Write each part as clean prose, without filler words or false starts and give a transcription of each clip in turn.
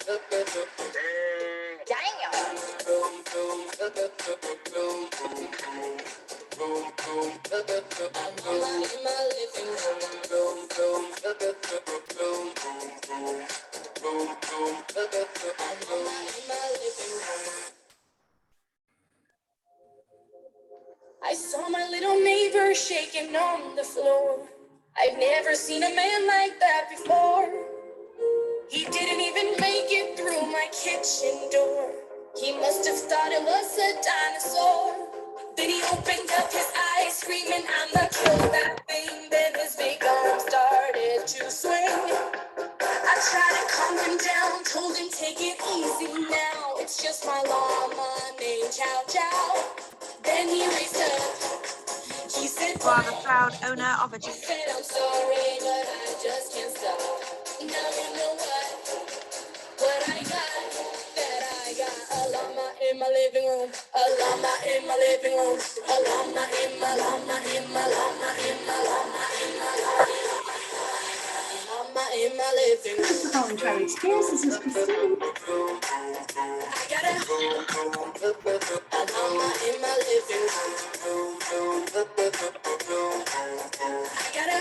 I saw my little neighbor shaking on the floor. I've never seen a man like that before. He didn't even make it through my kitchen door. He must have thought it was a dinosaur. Then he opened up his eyes, screaming, "I'm gonna kill that thing." Then his big arm started to swing. I tried to calm him down, told him, "Take it easy now. It's just my llama named Chow Chow." Then he raised up. He said, You are the proud owner of a he said, "I'm sorry, but I just can't stop. Now you know what I got. That I got a llama in my living room, a llama in my living room, a llama in my llama in my llama in my llama in my llama in my living room. The voluntary experience. This is Christine. I got a llama in my living room. I got a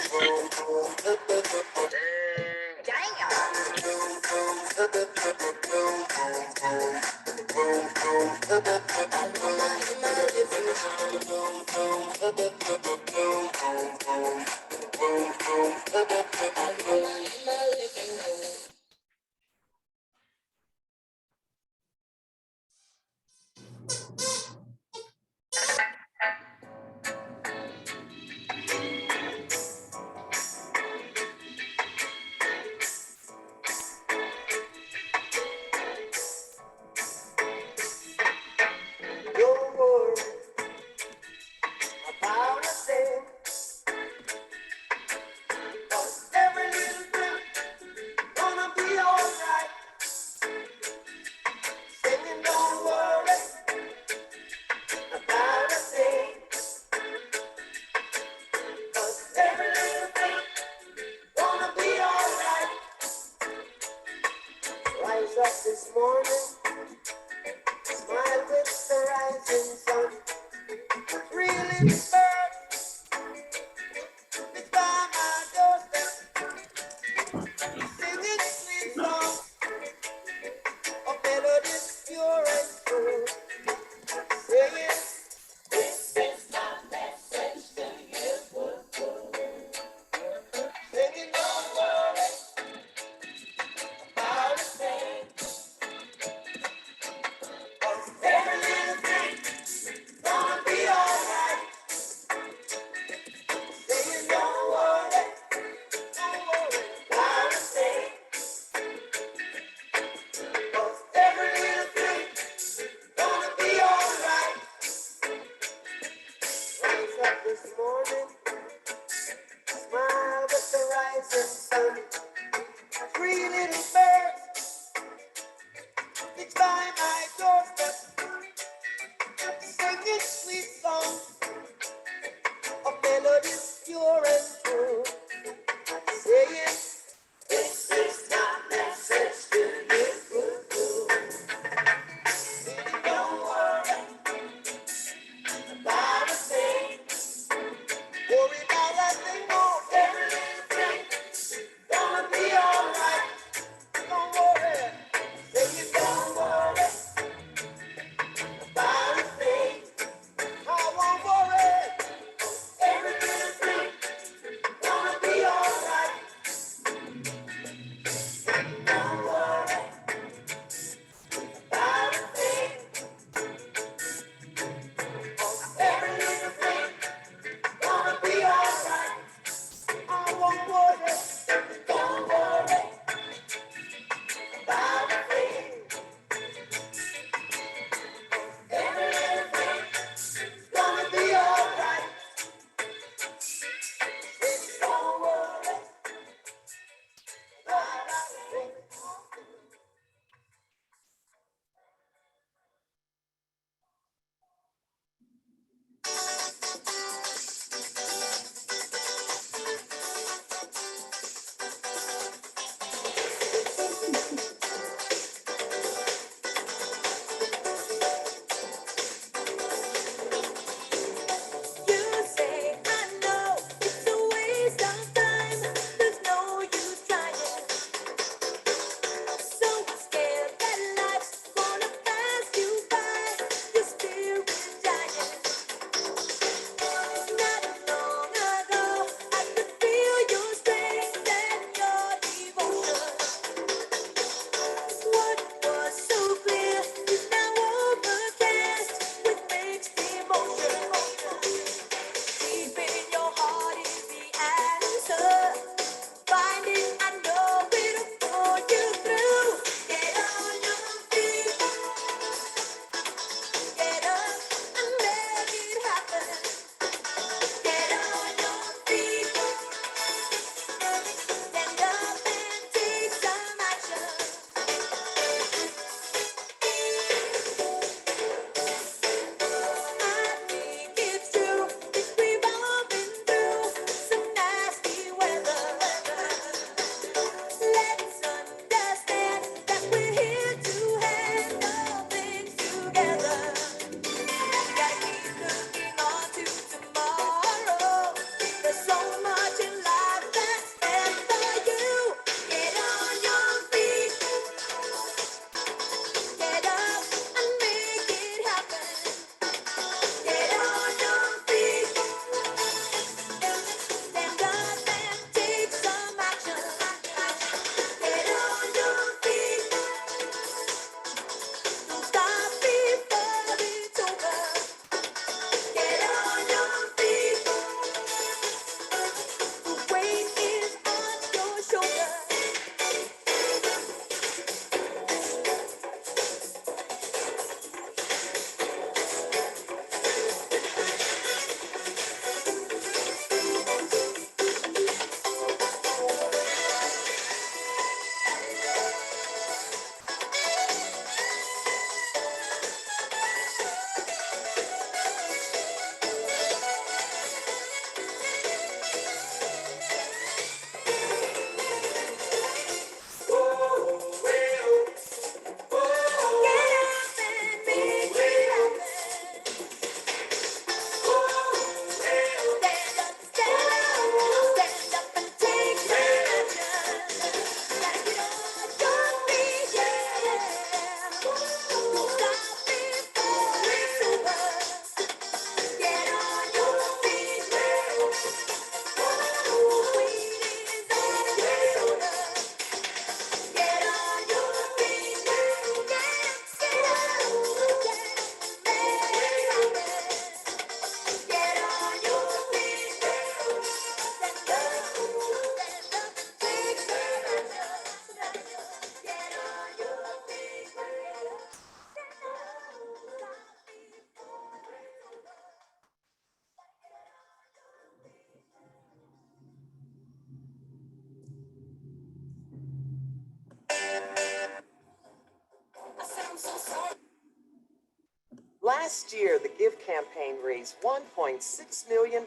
Last year, the Give campaign raised $1.6 million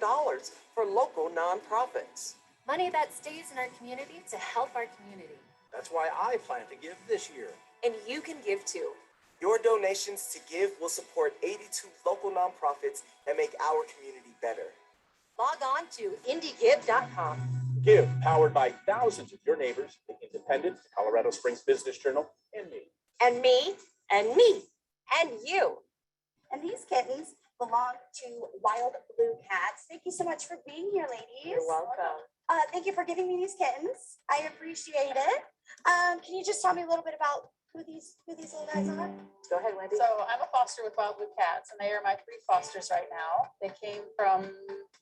for local nonprofits. Money that stays in our community to help our community. That's why I plan to give this year. And you can give too. Your donations to Give will support 82 local nonprofits and make our community better. Log on to indiegive.com. Give, powered by thousands of your neighbors, the Independent, the Colorado Springs Business Journal, and me. And me, and me, and you. And these kittens belong to Wild Blue Cats. Thank you so much for being here, ladies. You're welcome. Thank you for giving me these kittens. I appreciate it. Can you just tell me a little bit about who these little guys are? Go ahead, Wendy. So I'm a foster with Wild Blue Cats, and they are my 3 fosters right now. They came from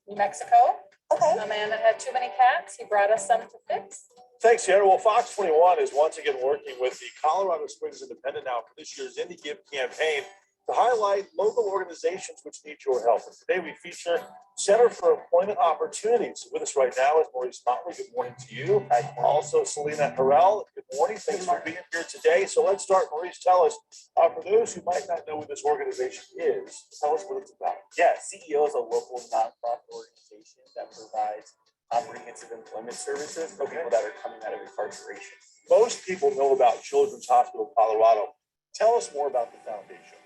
New Mexico. Okay. A man that had too many cats, he brought us some to fix. Thanks, Sarah. Well, Fox21 is once again working with the Colorado Springs Independent now for this year's Indie Give campaign to highlight local organizations which need your help. And today we feature Center for Employment Opportunities. With us right now is Maurice Motley. Good morning to you. Also, Selena Harrell. Good morning. Thanks for being here today. So let's start. Maurice, tell us, for those who might not know what this organization is, tell us what it's about. Yeah, CEO is a local nonprofit organization that provides comprehensive employment services for people that are coming out of incarceration. Most people know about Children's Hospital Colorado. Tell us more about the foundation.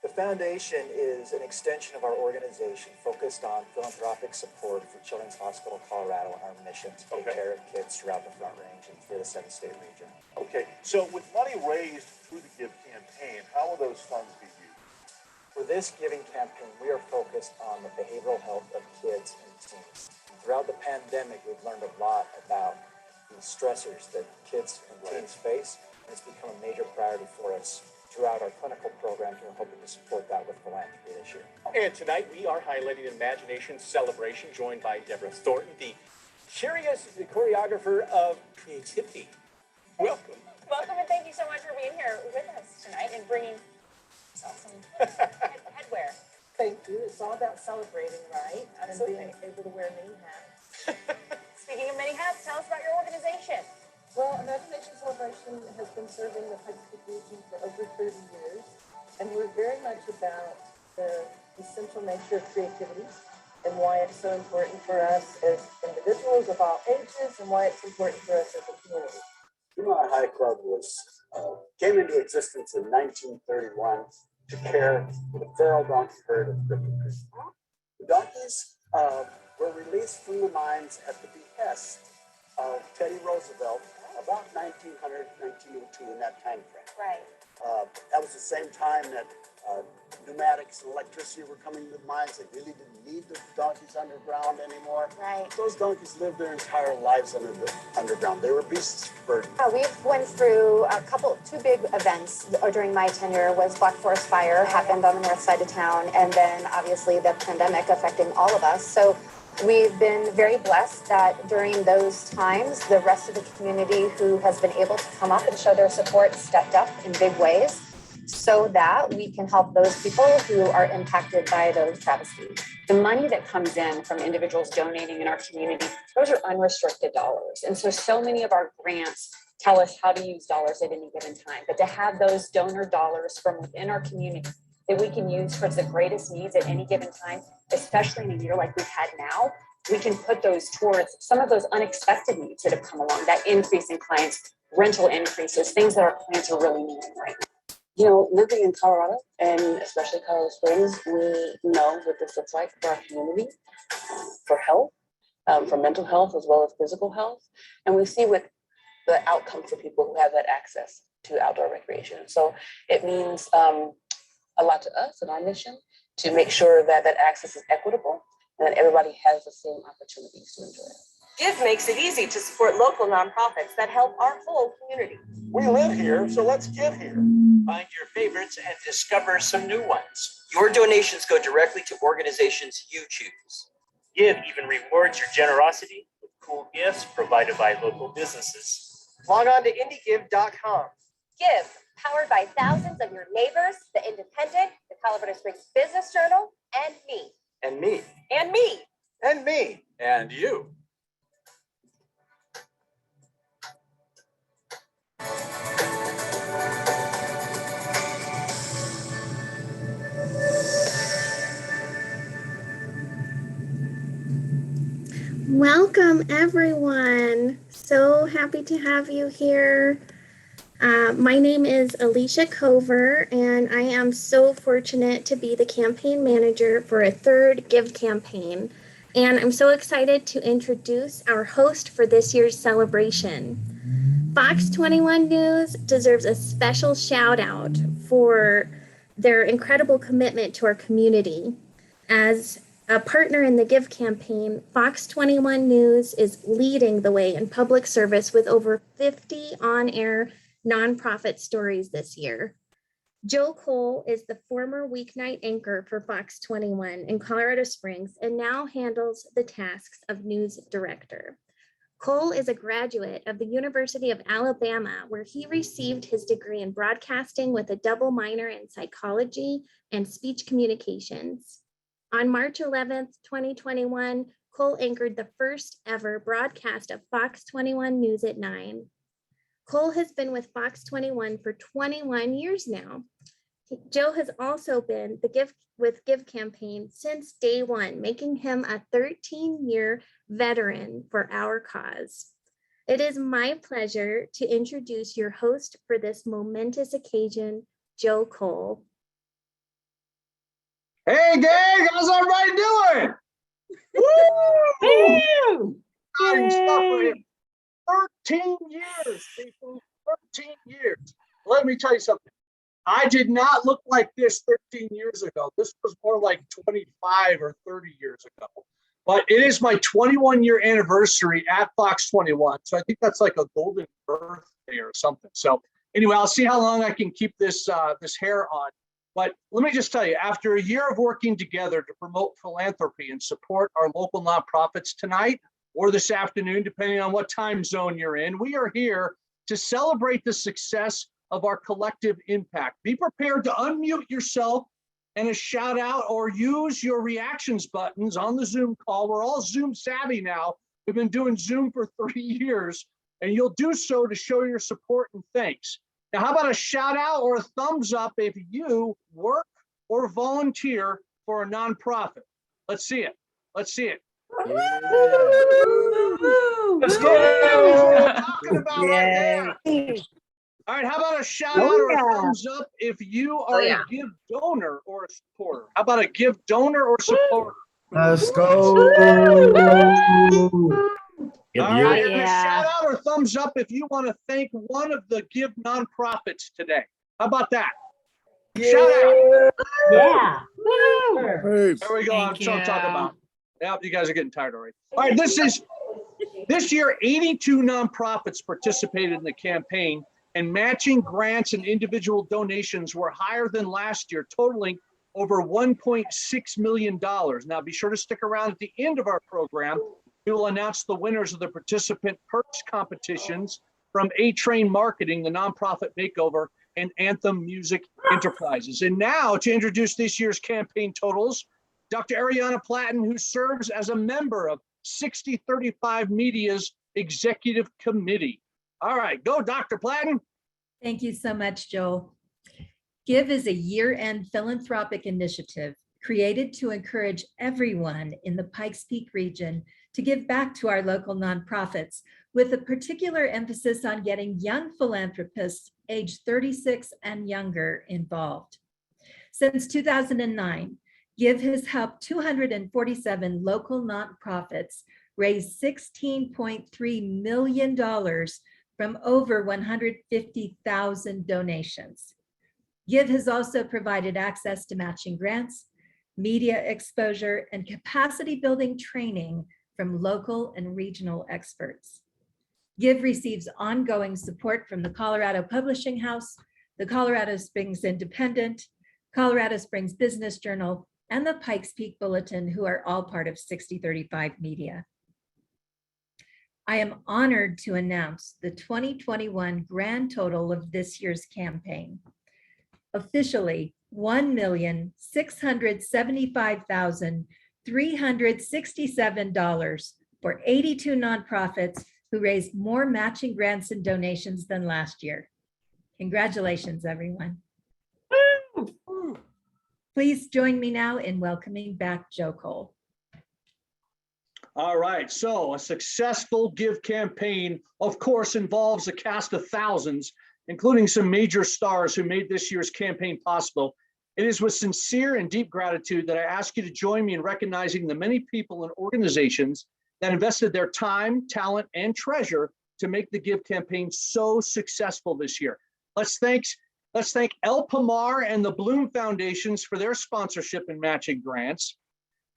The foundation is an extension of our organization focused on philanthropic support for Children's Hospital Colorado and our mission to take care of kids throughout the Front Range and through the 7-state region. Okay, so with money raised through the Give campaign, how will those funds be used? For this giving campaign, we are focused on the behavioral health of kids and teens. Throughout the pandemic, we've learned a lot about the stressors that kids and teens face, and it's become a major priority for us throughout our clinical programs. We're hoping to support that with philanthropy this year. And tonight we are highlighting Imagination Celebration, joined by Deborah Thornton, the curious choreographer of creativity. Welcome. Welcome, and thank you so much for being here with us tonight and bringing some headwear. Thank you. It's all about celebrating, right? Absolutely. And being able to wear many hats. Speaking of many hats, tell us about your organization. Well, Imagination Celebration has been serving the Pikes Peak region for over 30 years, and we're very much about the essential nature of creativity and why it's so important for us as individuals of all ages and why it's important for us as a community. Juvenile High Club came into existence in 1931 to care for the feral donkey herd of Griffin Creek. The donkeys were released from the mines at the behest of Teddy Roosevelt about 1900, 1902 in that time frame. Right. That was the same time that pneumatics and electricity were coming to the mines. They really didn't need the donkeys underground anymore. Right. Those donkeys lived their entire lives underground. They were beasts of burden. We've went through two big events during my tenure. Was Black Forest Fire happened on the north side of town, and then obviously the pandemic affecting all of us. So we've been very blessed that during those times, the rest of the community who has been able to come up and show their support stepped up in big ways so that we can help those people who are impacted by those travesties. The money that comes in from individuals donating in our community, those are unrestricted dollars. And so many of our grants tell us how to use dollars at any given time. But to have those donor dollars from within our community that we can use towards the greatest needs at any given time, especially in a year like we've had now, we can put those towards some of those unexpected needs that have come along, that increase in clients, rental increases, things that our clients are really needing right now. You know, living in Colorado, and especially Colorado Springs, we know what this looks like for our community, for health, for mental health as well as physical health. And we see what the outcome for people who have that access to outdoor recreation. So it means a lot to us and our mission to make sure that that access is equitable and that everybody has the same opportunities to enjoy it. Give makes it easy to support local nonprofits that help our whole community. We live here, so let's give here. Find your favorites and discover some new ones. Your donations go directly to organizations you choose. Give even rewards your generosity with cool gifts provided by local businesses. Log on to indiegive.com. Give, powered by thousands of your neighbors, the Independent, the Colorado Springs Business Journal, and me. And me. And me. And me. And you. Welcome, everyone. So happy to have you here. My name is Alicia Cover, and I am so fortunate to be the campaign manager for a third Give campaign. And I'm so excited to introduce our host for this year's celebration. Fox 21 News deserves a special shout out for their incredible commitment to our community. As a partner in the Give campaign, Fox 21 News is leading the way in public service with over 50 on-air nonprofit stories this year. Joe Cole is the former weeknight anchor for Fox 21 in Colorado Springs and now handles the tasks of news director. Cole is a graduate of the University of Alabama, where he received his degree in broadcasting with a double minor in psychology and speech communications. On March 11th, 2021, Cole anchored the first ever broadcast of Fox 21 News at 9. Cole has been with Fox 21 for 21 years now. Joe has also been with Give campaign since day one, making him a 13-year veteran for our cause. It is my pleasure to introduce your host for this momentous occasion, Joe Cole. Hey gang, how's everybody doing? Woo! Exciting stuff right here. 13 years, people, 13 years. Let me tell you something. I did not look like this 13 years ago. This was more like 25 or 30 years ago. But it is my 21-year anniversary at Fox 21. So I think that's like a golden birthday or something. So anyway, I'll see how long I can keep this this hair on. But let me just tell you, after a year of working together to promote philanthropy and support our local nonprofits tonight or this afternoon, depending on what time zone you're in, we are here to celebrate the success of our collective impact. Be prepared to unmute yourself and a shout out or use your reactions buttons on the Zoom call. We're all Zoom savvy now. We've been doing Zoom for 3 years, and you'll do so to show your support and thanks. Now, how about a shout out or a thumbs up if you work or volunteer for a nonprofit? Let's see it. Let's see it. Yeah. Let's go. That's what I'm talking about right there. All right, how about a shout out or a thumbs up if you are a Give donor or a supporter? How about a Give donor or supporter? Let's go. All right, and a shout out or thumbs up if you want to thank one of the Give nonprofits today. How about that? Shout out. Yeah. There we go. That's what I'm talking about. Yeah, you guys are getting tired already. All right, this year, 82 nonprofits participated in the campaign, and matching grants and individual donations were higher than last year, totaling over $1.6 million. Now, be sure to stick around at the end of our program. We will announce the winners of the participant perks competitions from A-Train Marketing, the nonprofit makeover, and Anthem Music Enterprises. And now to introduce this year's campaign totals, Dr. Ariana Platten, who serves as a member of 6035 Media's executive committee. All right, go Dr. Platten. Thank you so much, Joel. Give is a year-end philanthropic initiative created to encourage everyone in the Pikes Peak region to give back to our local nonprofits, with a particular emphasis on getting young philanthropists aged 36 and younger involved. Since 2009, Give has helped 247 local nonprofits raise $16.3 million from over 150,000 donations. Give has also provided access to matching grants, media exposure, and capacity building training from local and regional experts. Give receives ongoing support from the Colorado Publishing House, the Colorado Springs Independent, Colorado Springs Business Journal, and the Pikes Peak Bulletin, who are all part of 6035 Media. I am honored to announce the 2021 grand total of this year's campaign. Officially, $1,675,367 for 82 nonprofits who raised more matching grants and donations than last year. Congratulations, everyone. Please join me now in welcoming back Joe Cole. All right, so a successful Give campaign, of course, involves a cast of thousands, including some major stars who made this year's campaign possible. It is with sincere and deep gratitude that I ask you to join me in recognizing the many people and organizations that invested their time, talent, and treasure to make the Give campaign so successful this year. Let's thank El Pomar and the Bloom Foundations for their sponsorship and matching grants.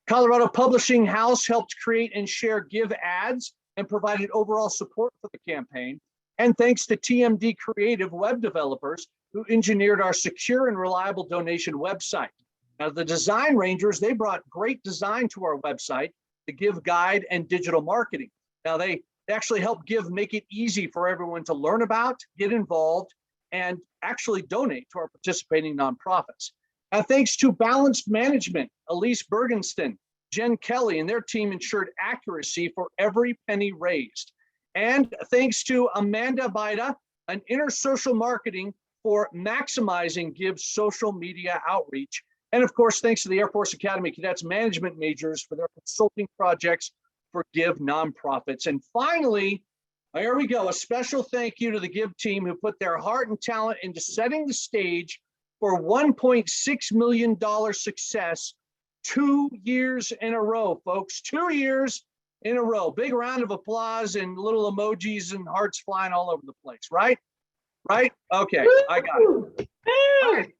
Colorado Publishing House helped create and share Give ads and provided overall support for the campaign. And thanks to TMD Creative web developers who engineered our secure and reliable donation website. Now, the Design Rangers, they brought great design to our website, the Give guide and digital marketing. Now, they actually help Give make it easy for everyone to learn about, get involved, and actually donate to our participating nonprofits. And thanks to Balanced Management, Elise Bergenston, Jen Kelly, and their team ensured accuracy for every penny raised. And thanks to Amanda Baida, an inner social marketing for maximizing Give's social media outreach. And of course, thanks to the Air Force Academy Cadets management majors for their consulting projects for Give nonprofits. And finally, here we go, a special thank you to the Give team who put their heart and talent into setting the stage for $1.6 million success 2 years in a row, folks. 2 years in a row. Big round of applause and little emojis and hearts flying all over the place, right? Right? Okay, I got it. All right.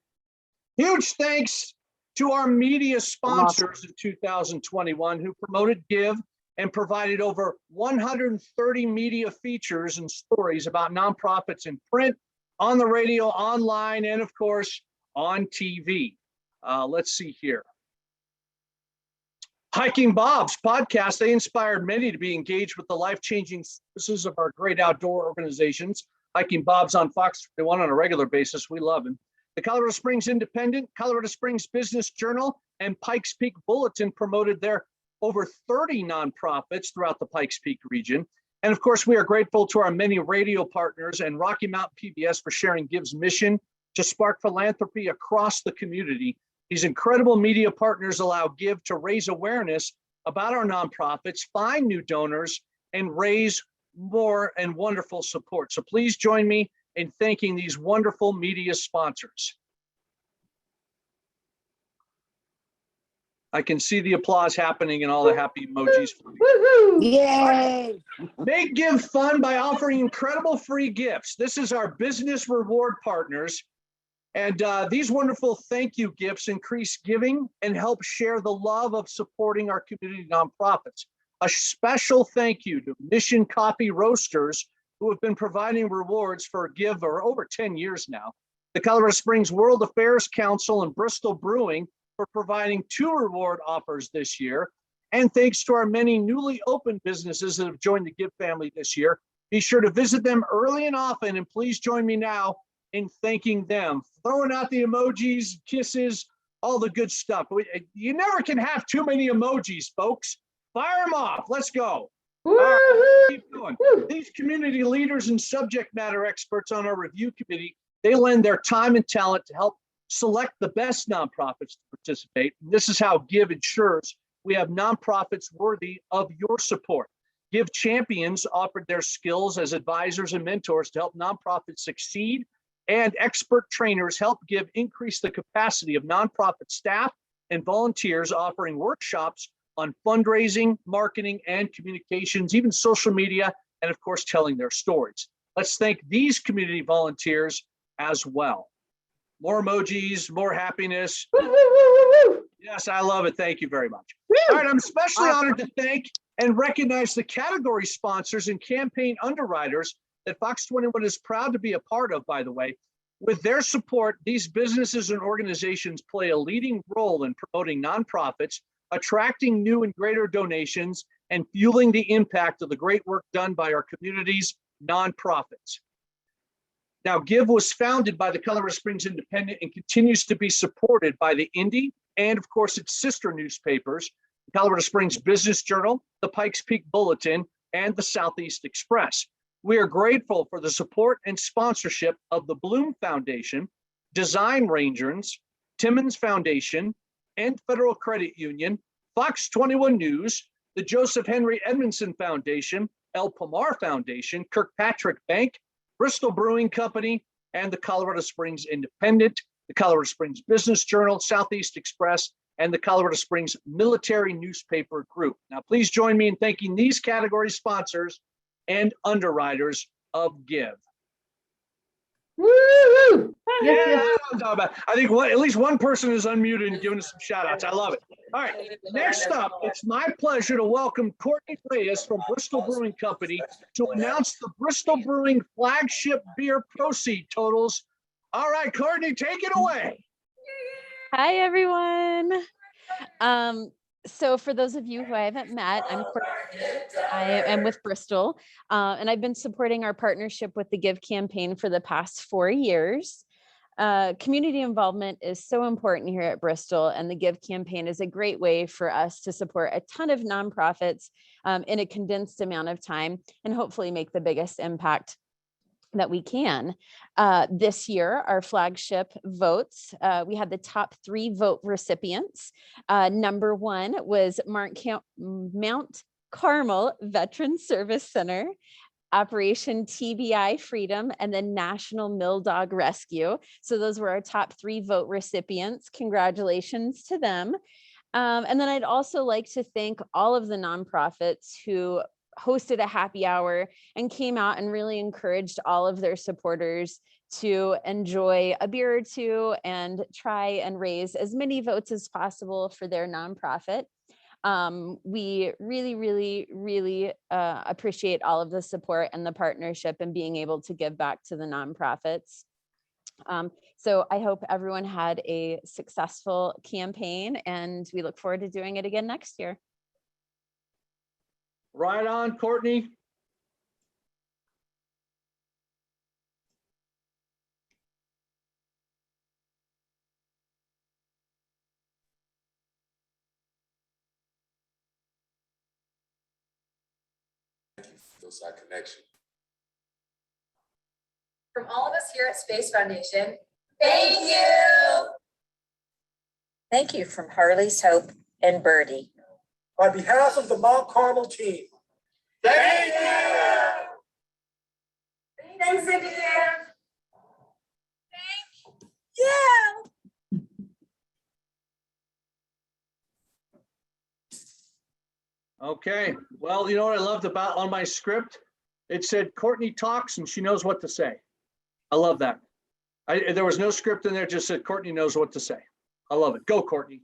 Huge thanks to our media sponsors in 2021 who promoted Give and provided over 130 media features and stories about nonprofits in print, on the radio, online, and of course, on TV. Let's see here. Hiking Bob's podcast, they inspired many to be engaged with the life-changing services of our great outdoor organizations. Hiking Bob's on FOX21 on a regular basis. We love him. The Colorado Springs Independent, Colorado Springs Business Journal, and Pikes Peak Bulletin promoted their over 30 nonprofits throughout the Pikes Peak region. And of course, we are grateful to our many radio partners and Rocky Mountain PBS for sharing Give's mission to spark philanthropy across the community. These incredible media partners allow Give to raise awareness about our nonprofits, find new donors, and raise more and wonderful support. So please join me in thanking these wonderful media sponsors. I can see the applause happening and all the happy emojis. Yay! Make Give fun by offering incredible free gifts. This is our business reward partners. And these wonderful thank you gifts increase giving and help share the love of supporting our community nonprofits. A special thank you to Mission Coffee Roasters, who have been providing rewards for Give for over 10 years now. The Colorado Springs World Affairs Council and Bristol Brewing for providing 2 reward offers this year. And thanks to our many newly opened businesses that have joined the Give family this year. Be sure to visit them early and often, and please join me now in thanking them, throwing out the emojis, kisses, all the good stuff. You never can have too many emojis, folks. Fire them off. Let's go. All right, keep going. These community leaders and subject matter experts on our review committee, they lend their time and talent to help select the best nonprofits to participate. And this is how Give ensures we have nonprofits worthy of your support. Give Champions offered their skills as advisors and mentors to help nonprofits succeed, and expert trainers help Give increase the capacity of nonprofit staff and volunteers, offering workshops on fundraising, marketing, and communications, even social media, and of course, telling their stories. Let's thank these community volunteers as well. More emojis, more happiness. Yes, I love it. Thank you very much. All right, I'm especially honored to thank and recognize the category sponsors and campaign underwriters that FOX21 is proud to be a part of, by the way. With their support, these businesses and organizations play a leading role in promoting nonprofits, attracting new and greater donations, and fueling the impact of the great work done by our community's nonprofits. Now, Give was founded by the Colorado Springs Independent and continues to be supported by the Indy and, of course, its sister newspapers, the Colorado Springs Business Journal, the Pikes Peak Bulletin, and the Southeast Express. We are grateful for the support and sponsorship of the Bloom Foundation, Design Rangers, Timmons Foundation, and Federal Credit Union, FOX21 News, the Joseph Henry Edmondson Foundation, El Pomar Foundation, Kirkpatrick Bank, Bristol Brewing Company, and the Colorado Springs Independent, the Colorado Springs Business Journal, Southeast Express, and the Colorado Springs Military Newspaper Group. Now, please join me in thanking these category sponsors and underwriters of Give. Woo! Yes, Yeah, yes. I'm talking about. I think at least one person is unmuted and giving us some shout outs. I love it. All right, next up, it's my pleasure to welcome Courtney Reyes from Bristol Brewing Company to announce the Bristol Brewing flagship beer proceed totals. All right, Courtney, take it away. Hi, everyone. So for those of you who I haven't met, I'm Courtney. I am with Bristol, and I've been supporting our partnership with the Give campaign for the past 4 years. Community involvement is so important here at Bristol, and the Give campaign is a great way for us to support a ton of nonprofits in a condensed amount of time and hopefully make the biggest impact that we can. This year, our flagship votes, we had the top 3 vote recipients. Number 1 was Mount Carmel Veteran Service Center, Operation TBI Freedom, and the National Mill Dog Rescue. So those were our top 3 vote recipients. Congratulations to them. And then I'd also like to thank all of the nonprofits who hosted a happy hour and came out and really encouraged all of their supporters to enjoy a beer or two and try and raise as many votes as possible for their nonprofit. We really appreciate all of the support and the partnership and being able to give back to the nonprofits. So I hope everyone had a successful campaign, and we look forward to doing it again next year. Right on, Courtney. Hillside Connection. From all of us here at Space Foundation, thank you. Thank you from Harley's Hope and Birdie. On behalf of the Mount Carmel team, thank you. Thanks again. Thank you. Okay, well, you know what I loved about on my script? It said Courtney talks and she knows what to say. I love that. There was no script in there, just said Courtney knows what to say. I love it. Go, Courtney.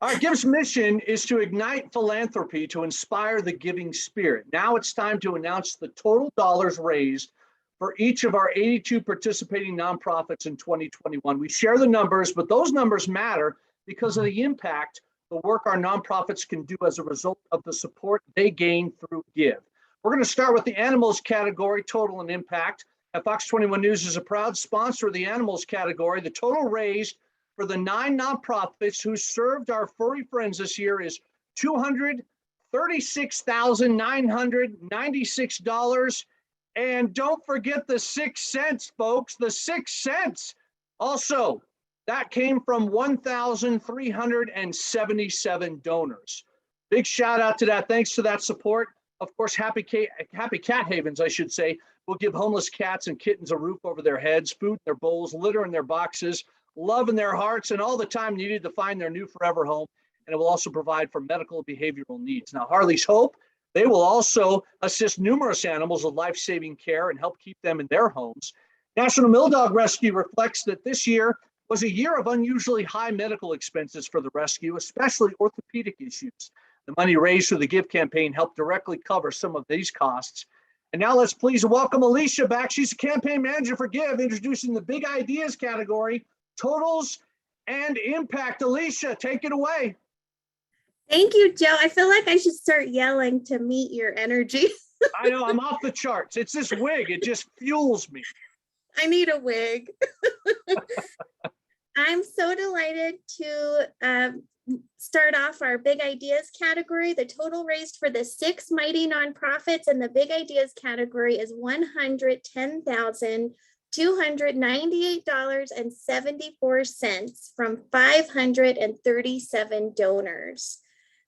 All right, Give's mission is to ignite philanthropy to inspire the giving spirit. Now it's time to announce the total dollars raised for each of our 82 participating nonprofits in 2021. We share the numbers, but those numbers matter because of the impact the work our nonprofits can do as a result of the support they gain through Give. We're going to start with the animals category, total and impact. At Fox 21 News is a proud sponsor of the animals category. The total raised for the 9 nonprofits who served our furry friends this year is $236,996. And don't forget the 6 cents, folks, the 6 cents. Also, that came from 1,377 donors. Big shout out to that. Thanks to that support. Of course, Happy Cat Havens, I should say, will give homeless cats and kittens a roof over their heads, food in their bowls, litter in their boxes, love in their hearts, and all the time needed to find their new forever home. And it will also provide for medical and behavioral needs. Now, Harley's Hope, they will also assist numerous animals with life-saving care and help keep them in their homes. National Mill Dog Rescue reflects that this year was a year of unusually high medical expenses for the rescue, especially orthopedic issues. The money raised through the Give campaign helped directly cover some of these costs. And now let's please welcome Alicia back. She's the campaign manager for Give, introducing the big ideas category, totals and impact. Alicia, take it away. Thank you, Joe. I feel like I should start yelling to meet your energy. I know, I'm off the charts. It's this wig. It just fuels me. I need a wig. I'm so delighted to start off our big ideas category. The total raised for the 6 mighty nonprofits in the big ideas category is $110,298.74 from 537 donors.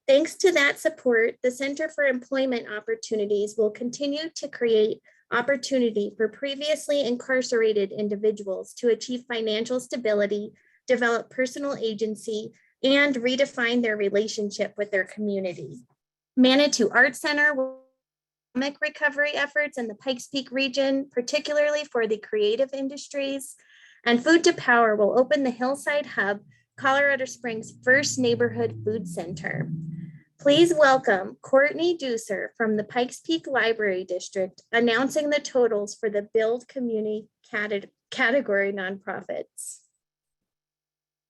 Thanks to that support, the Center for Employment Opportunities will continue to create opportunity for previously incarcerated individuals to achieve financial stability, develop personal agency, and redefine their relationship with their community. Manitou Arts Center will economic recovery efforts in the Pikes Peak region, particularly for the creative industries. And Food to Power will open the Hillside Hub, Colorado Springs' first neighborhood food center. Please welcome Courtney Deucer from the Pikes Peak Library District, announcing the totals for the Build Community category nonprofits.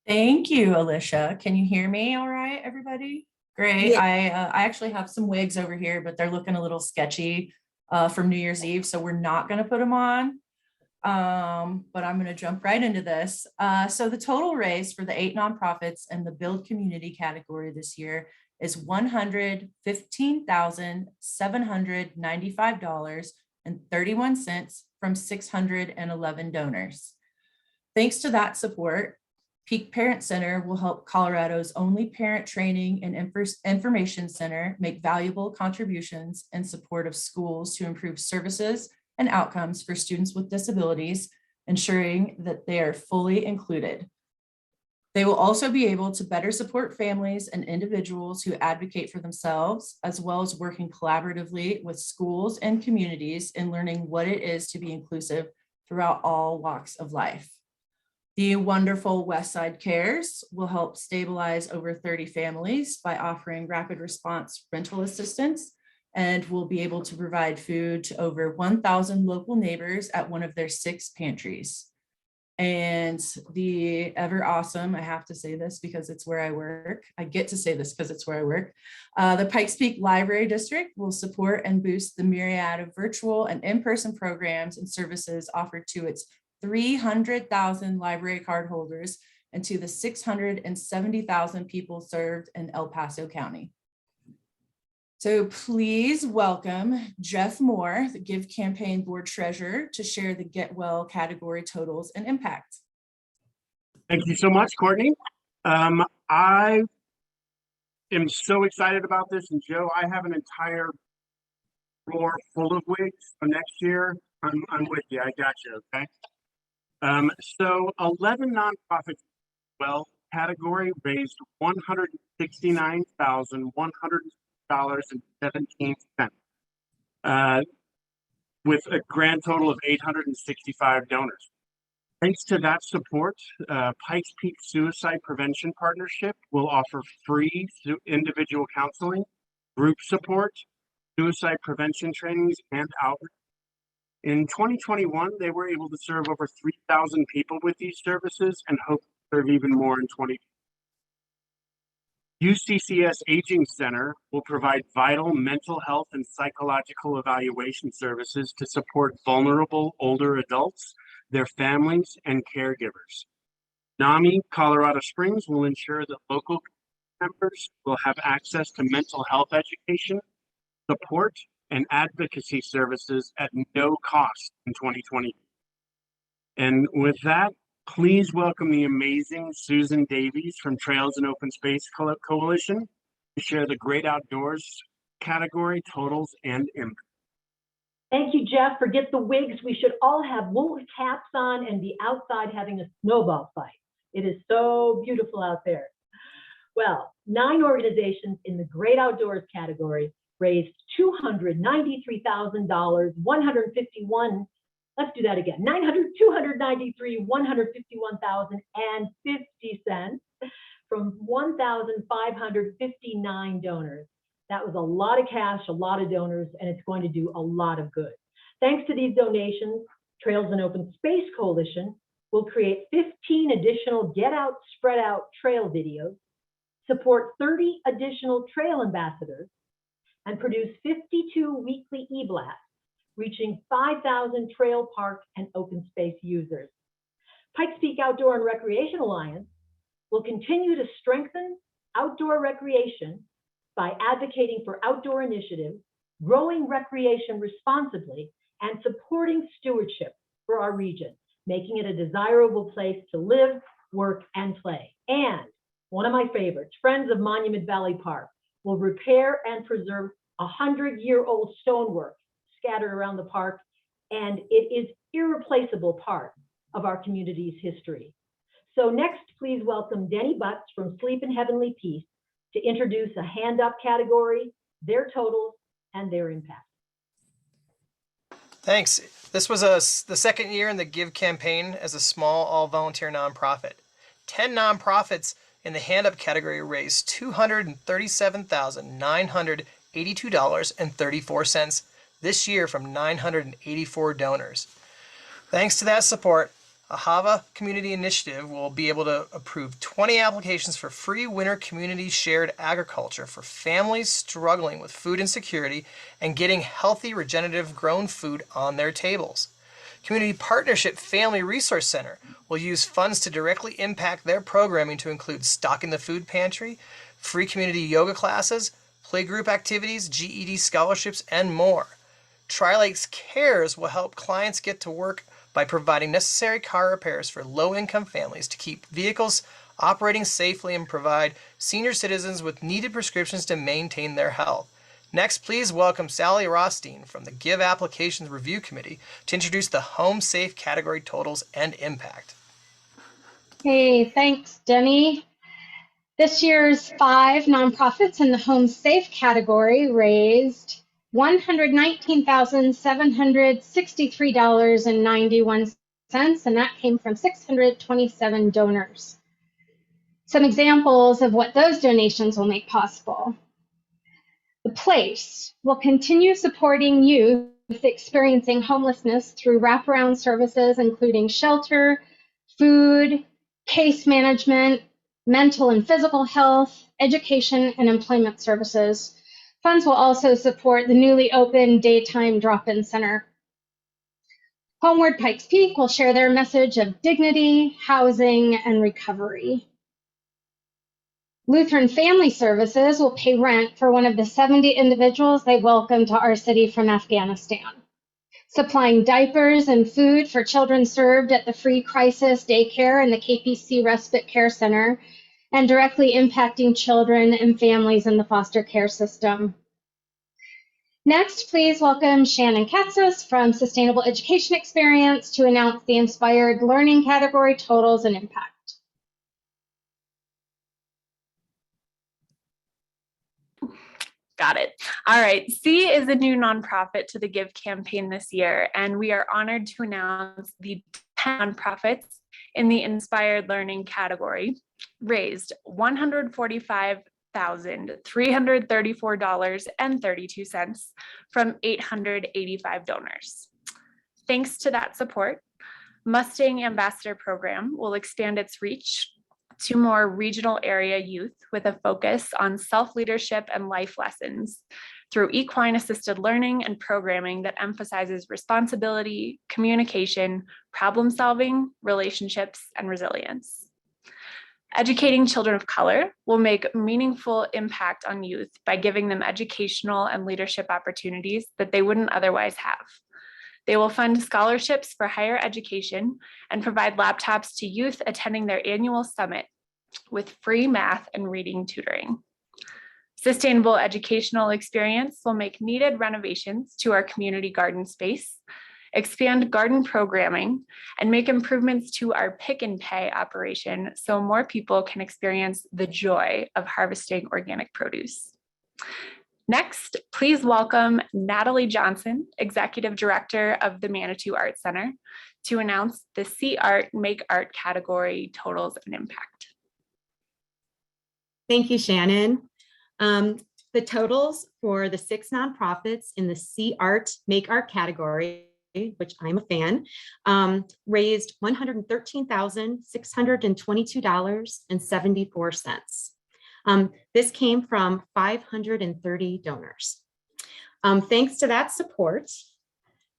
Thank you, Alicia. Can you hear me all right, everybody? Great. Yeah. I actually have some wigs over here, but they're looking a little sketchy from New Year's Eve, so we're not going to put them on. But I'm going to jump right into this. So the total raise for the 8 nonprofits in the Build Community category this year is $115,795.31 from 611 donors. Thanks to that support, Peak Parent Center will help Colorado's only parent training and information center make valuable contributions in support of schools to improve services and outcomes for students with disabilities, ensuring that they are fully included. They will also be able to better support families and individuals who advocate for themselves, as well as working collaboratively with schools and communities in learning what it is to be inclusive throughout all walks of life. The wonderful Westside Cares will help stabilize over 30 families by offering rapid response rental assistance, and will be able to provide food to over 1,000 local neighbors at one of their 6 pantries. And the ever awesome, I have to say this because it's where I work. I get to say this because it's where I work. The Pikes Peak Library District will support and boost the myriad of virtual and in-person programs and services offered to its 300,000 library card holders and to the 670,000 people served in El Paso County. So please welcome Jeff Moore, the Give Campaign Board Treasurer, to share the Get Well category totals and impact. Thank you so much, Courtney. I am so excited about this. And Joe, I have an entire floor full of wigs for next year. I'm with you. I got you. Okay. So 11 nonprofits well category raised $169,100.17 with a grand total of 865 donors. Thanks to that support, Pikes Peak Suicide Prevention Partnership will offer free individual counseling, group support, suicide prevention trainings, and outreach. In 2021, they were able to serve over 3,000 people with these services and hope to serve even more in 2020. UCCS Aging Center will provide vital mental health and psychological evaluation services to support vulnerable older adults, their families, and caregivers. NAMI Colorado Springs will ensure that local members will have access to mental health education, support, and advocacy services at no cost in 2020. And with that, please welcome the amazing Susan Davies from Trails and Open Space Coalition to share the Great Outdoors category totals and impact. Thank you, Jeff. Forget the wigs. We should all have wool caps on and be outside having a snowball fight. It is so beautiful out there. Well, 9 organizations in the Great Outdoors category raised $293,151. Let's do that again. $191,351,050 from 1,559 donors. That was a lot of cash, a lot of donors, and it's going to do a lot of good. Thanks to these donations, Trails and Open Space Coalition will create 15 additional Get Out, Spread Out trail videos, support 30 additional trail ambassadors, and produce 52 weekly e-blasts, reaching 5,000 trail park and open space users. Pikes Peak Outdoor and Recreation Alliance will continue to strengthen outdoor recreation by advocating for outdoor initiatives, growing recreation responsibly, and supporting stewardship for our region, making it a desirable place to live, work, and play. And one of my favorites, Friends of Monument Valley Park, will repair and preserve 100-year-old stonework scattered around the park, and it is irreplaceable part of our community's history. So next, please welcome Denny Butts from Sleep in Heavenly Peace to introduce a hand up category, their totals, and their impact. Thanks. This was the second year in the Give campaign as a small all-volunteer nonprofit. 10 nonprofits in the hand up category raised $237,982.34 this year from 984 donors. Thanks to that support, Ahava Community Initiative will be able to approve 20 applications for free winter community shared agriculture for families struggling with food insecurity and getting healthy regenerative grown food on their tables. Community Partnership Family Resource Center will use funds to directly impact their programming to include stocking the food pantry, free community yoga classes, playgroup activities, GED scholarships, and more. Tri-Lakes Cares will help clients get to work by providing necessary car repairs for low-income families to keep vehicles operating safely and provide senior citizens with needed prescriptions to maintain their health. Next, please welcome Sally Rothstein from the Give Applications Review Committee to introduce the Home Safe category totals and impact. Hey, thanks, Denny. This year's 5 nonprofits in the Home Safe category raised $119,763.91, and that came from 627 donors. Some examples of what those donations will make possible. The Place will continue supporting youth experiencing homelessness through wraparound services, including shelter, food, case management, mental and physical health, education, and employment services. Funds will also support the newly opened daytime drop-in center. Homeward Pikes Peak will share their message of dignity, housing, and recovery. Lutheran Family Services will pay rent for one of the 70 individuals they welcomed to our city from Afghanistan, supplying diapers and food for children served at the free crisis daycare and the KPC Respite Care Center, and directly impacting children and families in the foster care system. Next, please welcome Shannon Katsas from Sustainable Education Experience to announce the Inspired Learning category totals and impact. Got it. All right. C is a new nonprofit to the Give campaign this year, and we are honored to announce the 10 nonprofits in the Inspired Learning category raised $145,334.32 from 885 donors. Thanks to that support, Mustang Ambassador Program will expand its reach to more regional area youth with a focus on self-leadership and life lessons through equine assisted learning and programming that emphasizes responsibility, communication, problem solving, relationships, and resilience. Educating children of color will make meaningful impact on youth by giving them educational and leadership opportunities that they wouldn't otherwise have. They will fund scholarships for higher education and provide laptops to youth attending their annual summit with free math and reading tutoring. Sustainable Educational Experience will make needed renovations to our community garden space, expand garden programming, and make improvements to our pick and pay operation so more people can experience the joy of harvesting organic produce. Next, please welcome Natalie Johnson, Executive Director of the Manitou Art Center, to announce the See Art, Make Art category totals and impact. Thank you, Shannon. The totals for the 6 nonprofits in the See Art, Make Art category, which I'm a fan, raised $113,622.74. This came from 530 donors. Thanks to that support,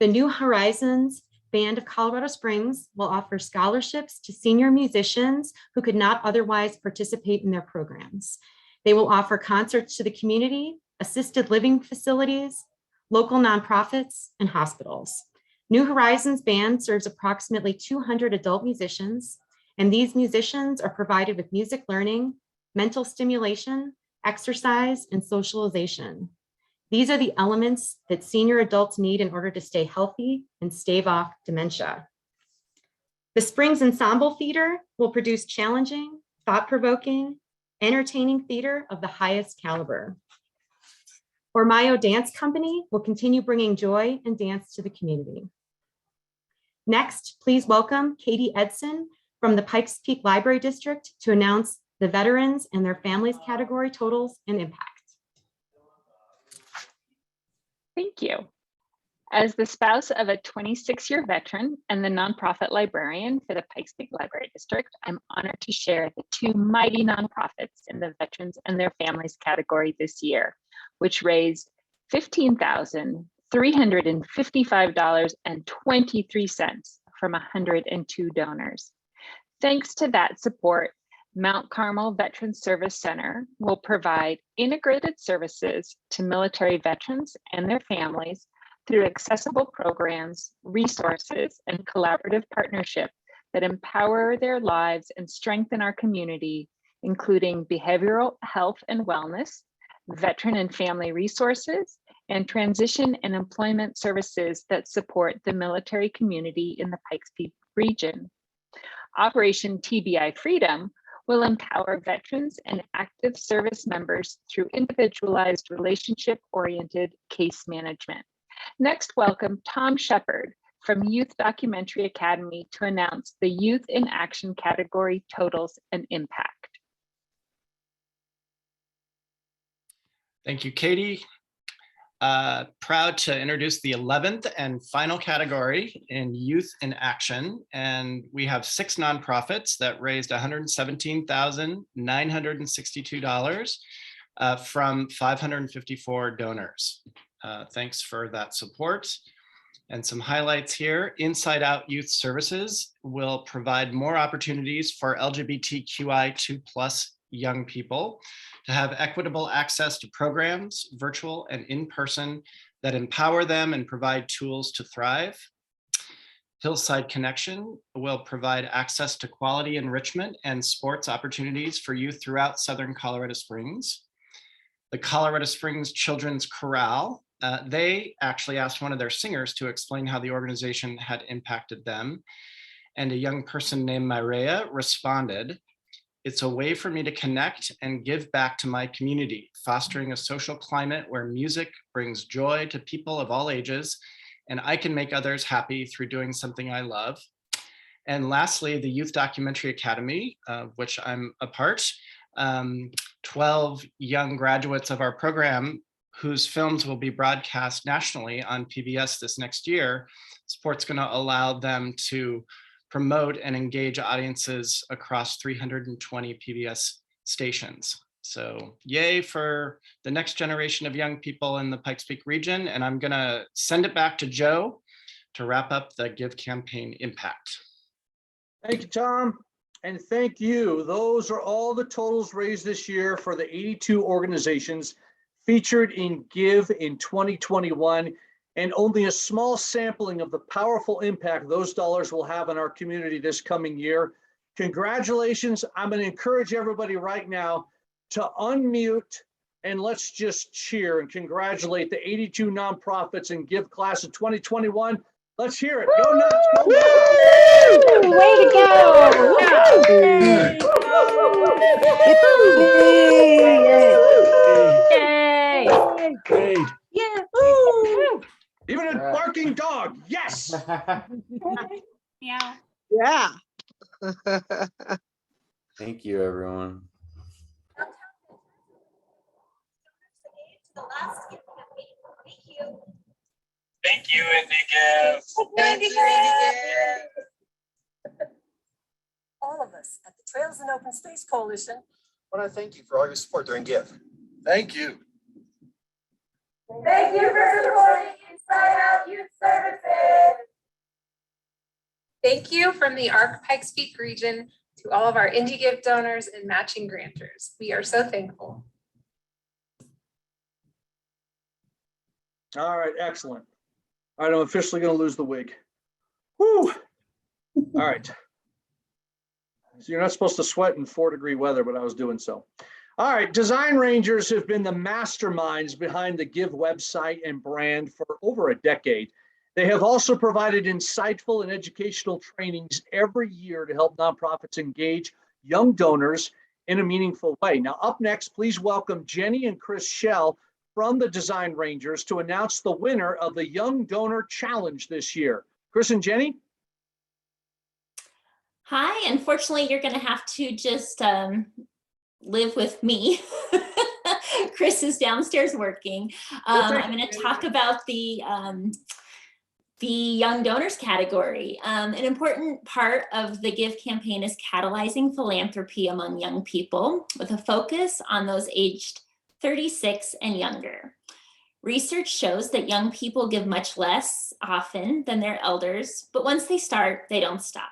the New Horizons Band of Colorado Springs will offer scholarships to senior musicians who could not otherwise participate in their programs. They will offer concerts to the community, assisted living facilities, local nonprofits, and hospitals. New Horizons Band serves approximately 200 adult musicians, and these musicians are provided with music learning, mental stimulation, exercise, and socialization. These are the elements that senior adults need in order to stay healthy and stave off dementia. The Springs Ensemble Theater will produce challenging, thought-provoking, entertaining theater of the highest caliber. Ormayo Dance Company will continue bringing joy and dance to the community. Next, please welcome Katie Edson from the Pikes Peak Library District to announce the veterans and their families category totals and impact. Thank you. As the spouse of a 26-year veteran and the nonprofit librarian for the Pikes Peak Library District, I'm honored to share the two mighty nonprofits in the veterans and their families category this year, which raised $15,355.23 from 102 donors. Thanks to that support, Mount Carmel Veterans Service Center will provide integrated services to military veterans and their families through accessible programs, resources, and collaborative partnership that empower their lives and strengthen our community, including behavioral health and wellness, veteran and family resources, and transition and employment services that support the military community in the Pikes Peak region. Operation TBI Freedom will empower veterans and active service members through individualized relationship-oriented case management. Next, welcome Tom Shepard from Youth Documentary Academy to announce the Youth in Action category totals and impact. Thank you, Katie. Proud to introduce the 11th and final category in Youth in Action. And we have 6 nonprofits that raised $117,962 from 554 donors. Thanks for that support. And some highlights here. Inside Out Youth Services will provide more opportunities for LGBTQI2+ young people to have equitable access to programs, virtual and in-person, that empower them and provide tools to thrive. Hillside Connection will provide access to quality enrichment and sports opportunities for youth throughout Southern Colorado Springs. The Colorado Springs Children's Chorale, they actually asked one of their singers to explain how the organization had impacted them. And a young person named Myrea responded, "It's a way for me to connect and give back to my community, fostering a social climate where music brings joy to people of all ages, and I can make others happy through doing something I love." And lastly, the Youth Documentary Academy, which I'm a part, 12 young graduates of our program whose films will be broadcast nationally on PBS this next year. Sport's going to allow them to promote and engage audiences across 320 PBS stations. So yay for the next generation of young people in the Pikes Peak region. And I'm going to send it back to Joe to wrap up the Give campaign impact. Thank you, Tom. And thank you. Those are all the totals raised this year for the 82 organizations featured in Give in 2021, and only a small sampling of the powerful impact those dollars will have on our community this coming year. Congratulations. I'm going to encourage everybody right now to unmute and let's just cheer and congratulate the 82 nonprofits in Give class of 2021. Let's hear it. Go nuts. Go nuts. Way to go. Yay! Yeah. Even a barking dog. Yes. Meow. Yeah. Thank you, everyone. Thank you, IndieGive. Thank you, all of us at the Trails and Open Space Coalition I want to thank you for all your support during Give. Thank you. Thank you for supporting Inside Out Youth Services. Thank you from the ARC Pikes Peak region to all of our IndieGive donors and matching grantors. We are so thankful. All right, excellent. All right, I'm officially going to lose the wig. Woo! All right. So you're not supposed to sweat in 4-degree weather, but I was doing so. All right, Design Rangers have been the masterminds behind the Give website and brand for over a decade. They have also provided insightful and educational trainings every year to help nonprofits engage young donors in a meaningful way. Now, up next, please welcome Jenny and Chris Schell from the Design Rangers to announce the winner of the Young Donor Challenge this year. Chris and Jenny? Hi, unfortunately, you're going to have to just live with me. Chris is downstairs working. I'm going to talk about the Young Donors category. An important part of the Give campaign is catalyzing philanthropy among young people with a focus on those aged 36 and younger. Research shows that young people give much less often than their elders, but once they start, they don't stop.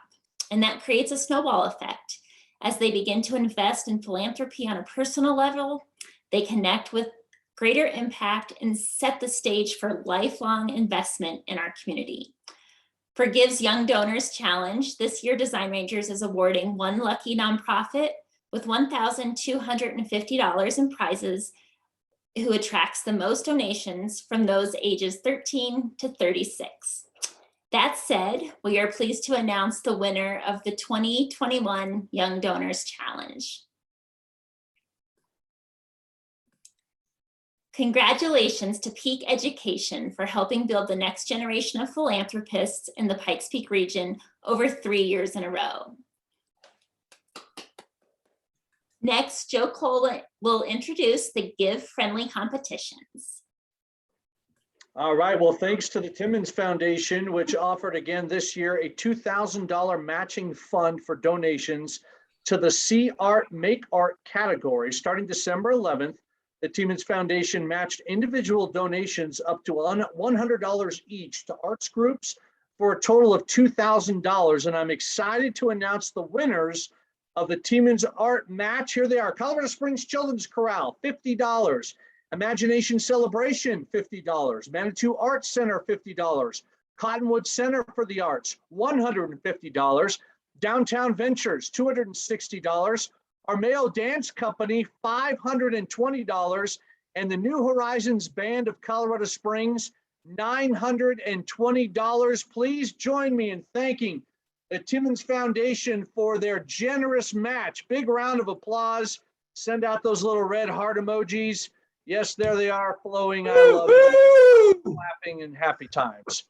And that creates a snowball effect. As they begin to invest in philanthropy on a personal level, they connect with greater impact and set the stage for lifelong investment in our community. For Give's Young Donors Challenge, this year Design Rangers is awarding one lucky nonprofit with $1,250 in prizes who attracts the most donations from those ages 13 to 36. That said, we are pleased to announce the winner of the 2021 Young Donors Challenge. Congratulations to Peak Education for helping build the next generation of philanthropists in the Pikes Peak region over 3 years in a row. Next, Joe Cole will introduce the Give Friendly competitions. All right, well, thanks to the Timmons Foundation, which offered again this year a $2,000 matching fund for donations to the See Art, Make Art category. Starting December 11th, the Timmons Foundation matched individual donations up to $100 each to arts groups for a total of $2,000. And I'm excited to announce the winners of the Timmons Art Match. Here they are: Colorado Springs Children's Chorale, $50. Imagination Celebration, $50. Manitou Arts Center, $50. Cottonwood Center for the Arts, $150. Downtown Ventures, $260. Armeo Dance Company, $520. And the New Horizons Band of Colorado Springs, $920. Please join me in thanking the Timmons Foundation for their generous match. Big round of applause. Send out those little red heart emojis. Yes, there they are, flowing. I love it. Clapping and happy times.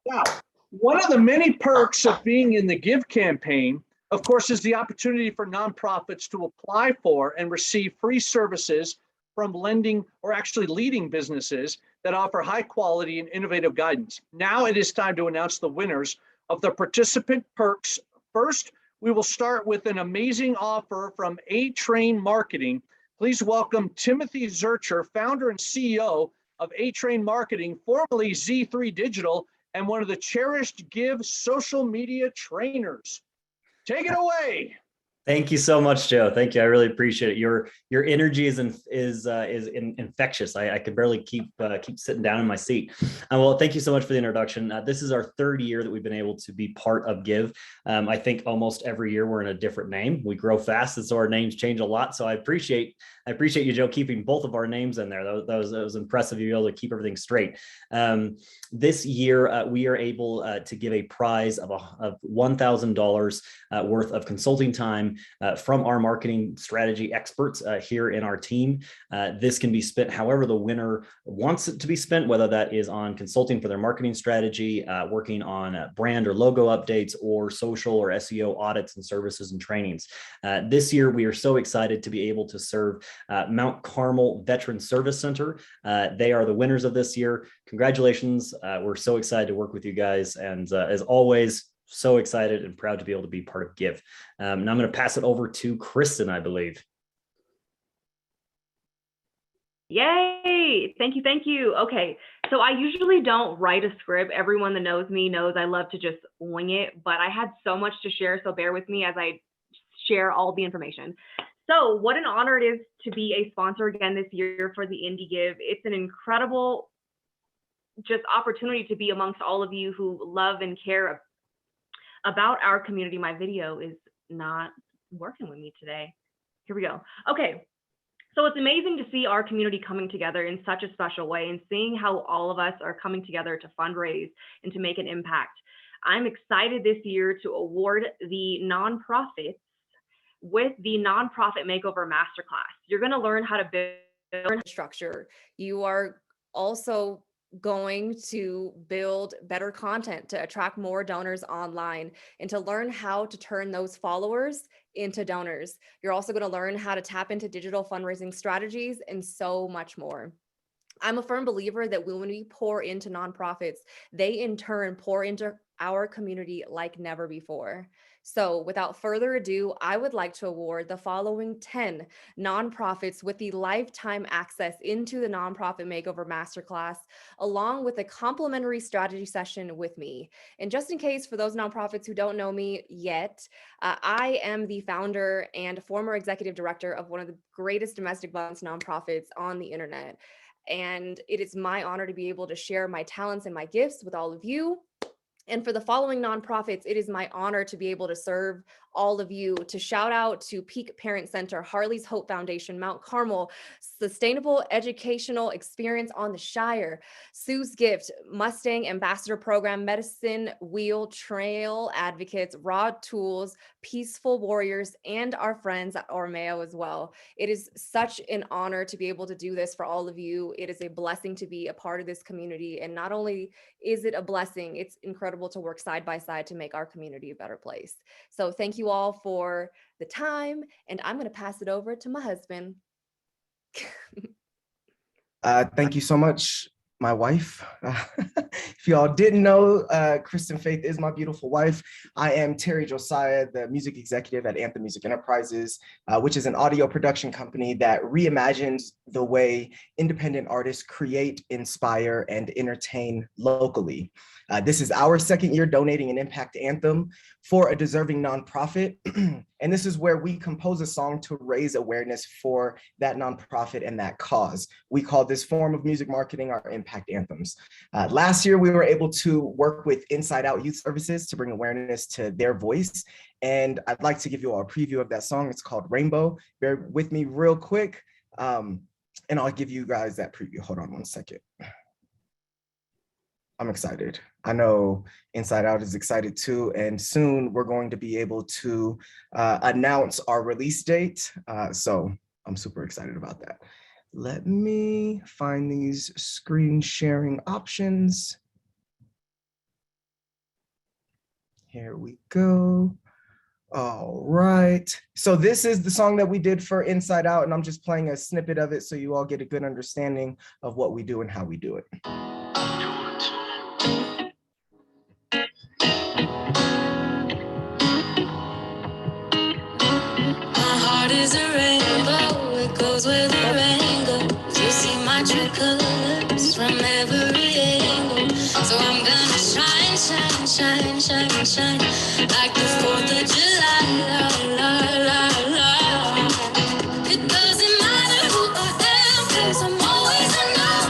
Now, one of the many perks of being in the Give campaign, of course, is the opportunity for nonprofits to apply for and receive free services from lending or actually leading businesses that offer high quality and innovative guidance. Now it is time to announce the winners of the participant perks. First, we will start with an amazing offer from A-Train Marketing. Please welcome Timothy Zurcher, founder and CEO of A-Train Marketing, formerly Z3 Digital, and one of the cherished Give social media trainers. Take it away. Thank you so much, Joe. Thank you. I really appreciate it. Your energy is infectious. I could barely keep sitting down in my seat. Well, thank you so much for the introduction. This is our third year that we've been able to be part of Give. I think almost every year we're in a different name. We grow fast, and so our names change a lot. So I appreciate you, Joe, keeping both of our names in there. That was impressive. You were able to keep everything straight. This year, we are able to give a prize of $1,000 worth of consulting time from our marketing strategy experts here in our team. This can be spent however the winner wants it to be spent, whether that is on consulting for their marketing strategy, working on brand or logo updates, or social or SEO audits and services and trainings. This year, we are so excited to be able to serve Mount Carmel Veteran Service Center. They are the winners of this year. Congratulations. We're so excited to work with you guys. And as always, so excited and proud to be able to be part of Give. Now I'm going to pass it over to Kristen, I believe. Yay! Thank you. Thank you. Okay. So I usually don't write a script. Everyone that knows me knows I love to just wing it, but I had so much to share. So bear with me as I share all the information. So what an honor it is to be a sponsor again this year for the Indie Give. It's an incredible just opportunity to be amongst all of you who love and care about our community. My video is not working with me today. Here we go. Okay. So it's amazing to see our community coming together in such a special way and seeing how all of us are coming together to fundraise and to make an impact. I'm excited this year to award the nonprofits with the Nonprofit Makeover Masterclass. You're going to learn how to build structure. You are also going to build better content to attract more donors online and to learn how to turn those followers into donors. You're also going to learn how to tap into digital fundraising strategies and so much more. I'm a firm believer that when we pour into nonprofits, they in turn pour into our community like never before. So without further ado, I would like to award the following 10 nonprofits with the lifetime access into the Nonprofit Makeover Masterclass, along with a complimentary strategy session with me. And just in case for those nonprofits who don't know me yet, I am the founder and former executive director of one of the greatest domestic violence nonprofits on the internet. And it is my honor to be able to share my talents and my gifts with all of you. And for the following nonprofits, it is my honor to be able to serve all of you. To shout out to Peak Parent Center, Harley's Hope Foundation, Mount Carmel, Sustainable Educational Experience on the Shire, Sue's Gift, Mustang Ambassador Program, Medicine Wheel Trail Advocates, Raw Tools, Peaceful Warriors, and our friends at Ormeo as well. It is such an honor to be able to do this for all of you. It is a blessing to be a part of this community. And not only is it a blessing, it's incredible to work side by side to make our community a better place. So thank you all for the time, and I'm going to pass it over to my husband. Thank you so much, my wife. If y'all didn't know, Kristen Faith is my beautiful wife. I am Terry Josiah, the music executive at Anthem Music Enterprises, which is an audio production company that reimagines the way independent artists create, inspire, and entertain locally. This is our second year donating an impact anthem for a deserving nonprofit. And this is where we compose a song to raise awareness for that nonprofit and that cause. We call this form of music marketing our impact anthems. Last year, we were able to work with Inside Out Youth Services to bring awareness to their voice. And I'd like to give you all a preview of that song. It's called Rainbow. Bear with me real quick. And I'll give you guys that preview. Hold on one second. I'm excited. I know Inside Out is excited too. And soon we're going to be able to announce our release date. So I'm super excited about that. Let me find these screen sharing options. Here we go. All right. So this is the song that we did for Inside Out, and I'm just playing a snippet of it so you all get a good understanding of what we do and how we do it. Is a rainbow, it goes where the rain goes. You see my true colors from every angle. So I'm gonna shine, shine, shine, shine, shine like the 4th of July. La, la, la, la. It doesn't matter who I am, 'cause I'm always enough.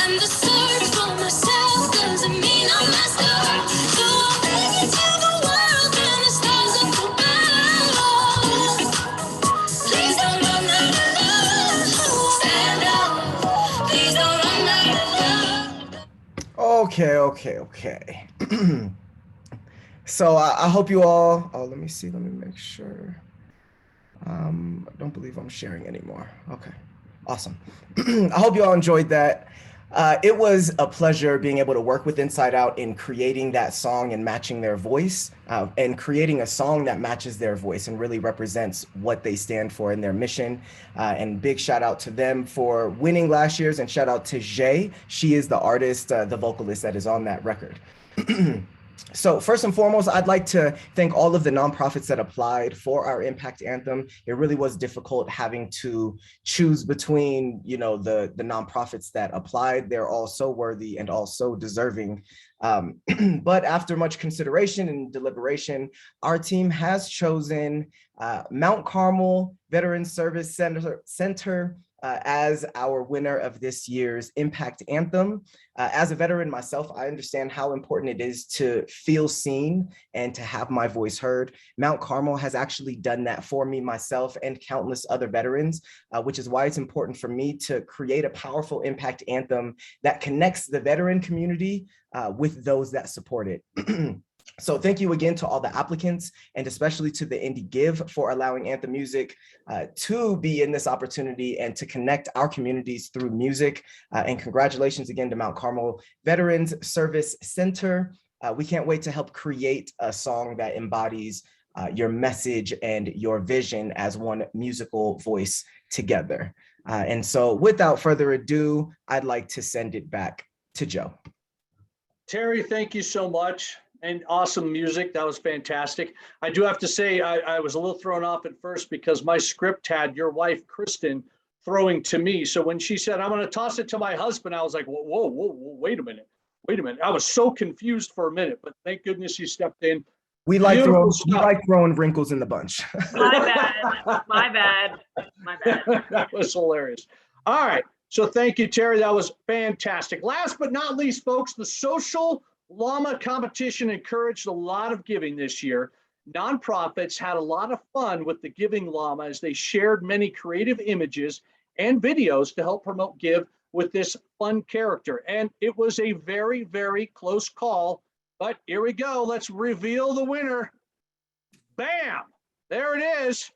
And the search for myself doesn't mean I'm messed up. So I'll take it to the world and the stars up above. Please don't run out of love. Stand up. Please don't run out of love. Okay. So I hope you all, let me see, let me make sure. I don't believe I'm sharing anymore. Okay, awesome. I hope you all enjoyed that. It was a pleasure being able to work with Inside Out in creating that song and matching their voice, and creating a song that matches their voice and really represents what they stand for in their mission. And big shout out to them for winning last year's, and shout out to Jay. She is the artist, the vocalist that is on that record. So first and foremost, I'd like to thank all of the nonprofits that applied for our impact anthem. It really was difficult having to choose between, the nonprofits that applied. They're all so worthy and all so deserving. But after much consideration and deliberation, our team has chosen Mount Carmel Veteran Service Center, as our winner of this year's Impact Anthem. As a veteran myself, I understand how important it is to feel seen and to have my voice heard. Mount Carmel has actually done that for me, myself, and countless other veterans, which is why it's important for me to create a powerful Impact Anthem that connects the veteran community with those that support it. So thank you again to all the applicants, and especially to the Indie Give for allowing Anthem Music to be in this opportunity and to connect our communities through music. And congratulations again to Mount Carmel Veterans Service Center. We can't wait to help create a song that embodies your message and your vision as one musical voice together. And so without further ado, I'd like to send it back to Joe. Terry, thank you so much. And awesome music. That was fantastic. I do have to say, I was a little thrown off at first because my script had your wife, Kristen, throwing to me. So when she said, I'm going to toss it to my husband, I was like, whoa, wait a minute. I was so confused for a minute, but thank goodness you stepped in. We like throwing wrinkles in the bunch. My bad. That was hilarious. All right. So thank you, Terry. That was fantastic. Last but not least, folks, the social llama competition encouraged a lot of giving this year. Nonprofits had a lot of fun with the Giving Llama as they shared many creative images and videos to help promote Give with this fun character. And it was a very, very close call, but here we go. Let's reveal the winner. Bam! There it is.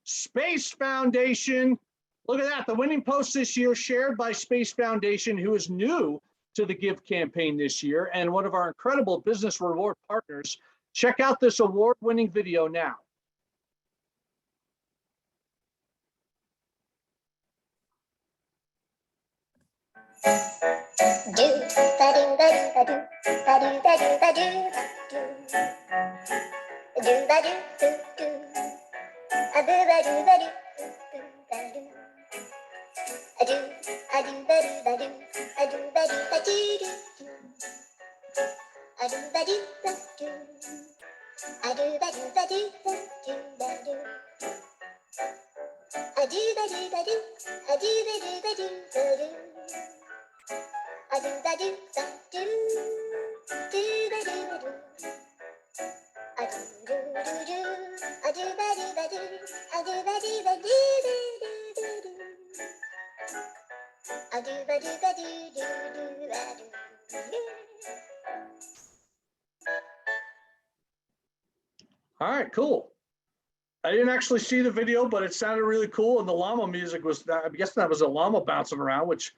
Space Foundation. Look at that. The winning post this year shared by Space Foundation, who is new to the Give campaign this year and one of our incredible business reward partners. Check out this award-winning video now. All right, cool. I didn't actually see the video, but it sounded really cool. And the llama music was, I guess that was a llama bouncing around, which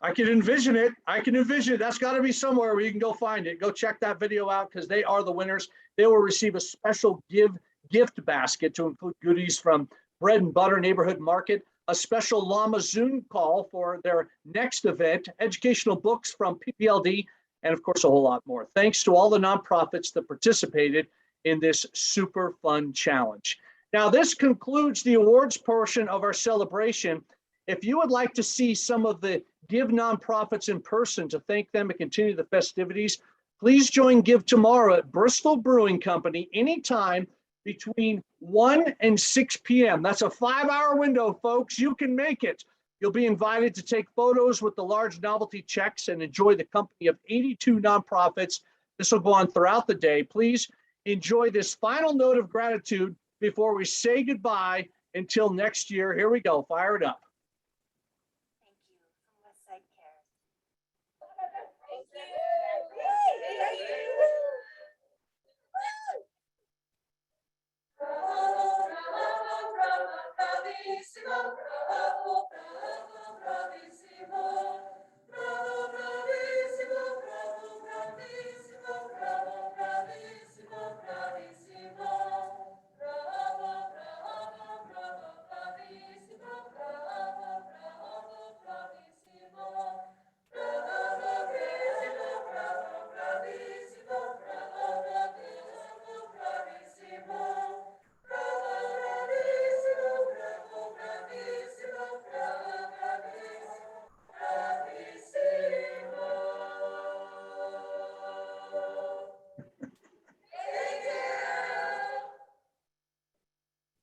I can envision it. That's got to be somewhere where you can go find it. Go check that video out because they are the winners. They will receive a special gift basket to include goodies from Bread and Butter Neighborhood Market, a special llama Zoom call for their next event, educational books from PPLD, and of course, a whole lot more. Thanks to all the nonprofits that participated in this super fun challenge. Now, this concludes the awards portion of our celebration. If you would like to see some of the Give nonprofits in person to thank them and continue the festivities, please join Give tomorrow at Bristol Brewing Company anytime between 1 and 6 p.m. That's a 5-hour window, folks. You can make it. You'll be invited to take photos with the large novelty checks and enjoy the company of 82 nonprofits. This will go on throughout the day. Please enjoy this final note of gratitude before we say goodbye until next year. Here we go. Fire it up.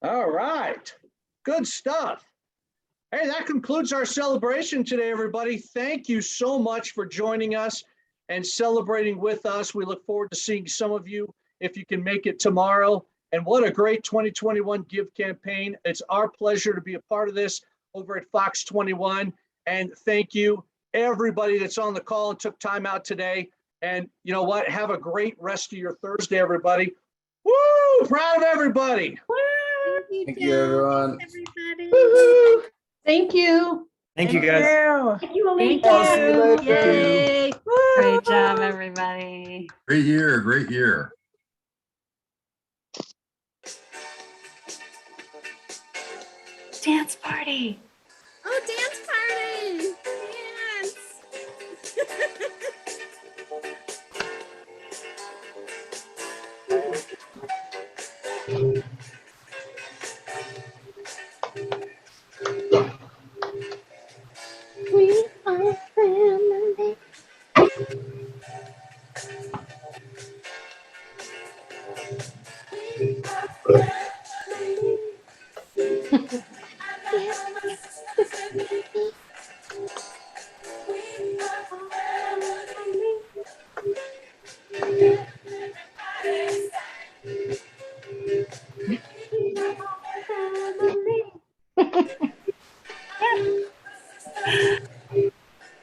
All right, good stuff. Hey, that concludes our celebration today, everybody. Thank you so much for joining us and celebrating with us. We look forward to seeing some of you if you can make it tomorrow. And what a great 2021 Give campaign. It's our pleasure to be a part of this over at Fox 21. And thank you, everybody that's on the call and took time out today. And you know what? Have a great rest of your Thursday, everybody. Woo! Proud of everybody. Thank you, everyone. Woo-hoo. Thank you. Thank you, guys. Thank you. I'll see you later. Yay. Great job, everybody. Great year, great year. Dance party. Oh, dance party. We are family.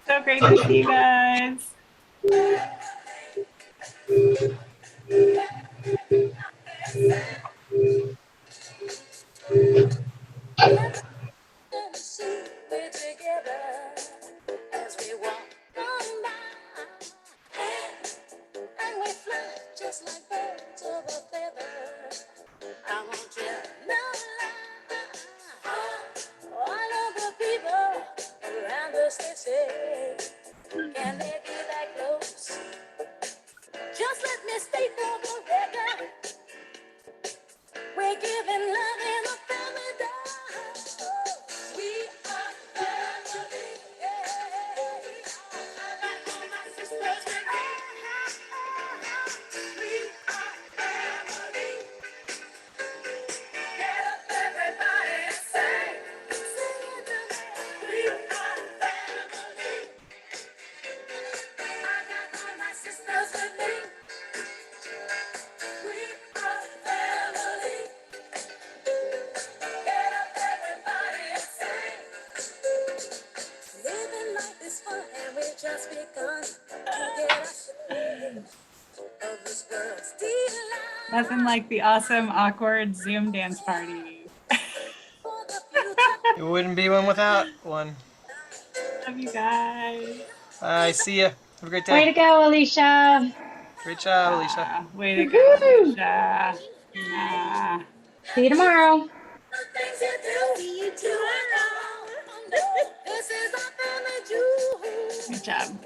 So great to see you guys. We're together as we walk on by, and we fly just like birds of a feather. I want you to know all of the people around us, they say, can they be that close? Just let me stay for the record. We're giving love in a family dance. We are family. Yeah. I got all my sisters with me. We are family. Get up, everybody, and sing. Sing it to me. We are family. I got all my sisters with me. We are family. Get up, everybody, and sing. Living life is fun, and we just begun to get us of this world's delight. Nothing like the awesome, awkward Zoom dance party. It wouldn't be one without one. Love you guys. Bye. See ya. Have a great Way day. to go, Alicia. Great job, Alicia. Way to go, Woohoo. Alicia. Nah. See you tomorrow. Good job.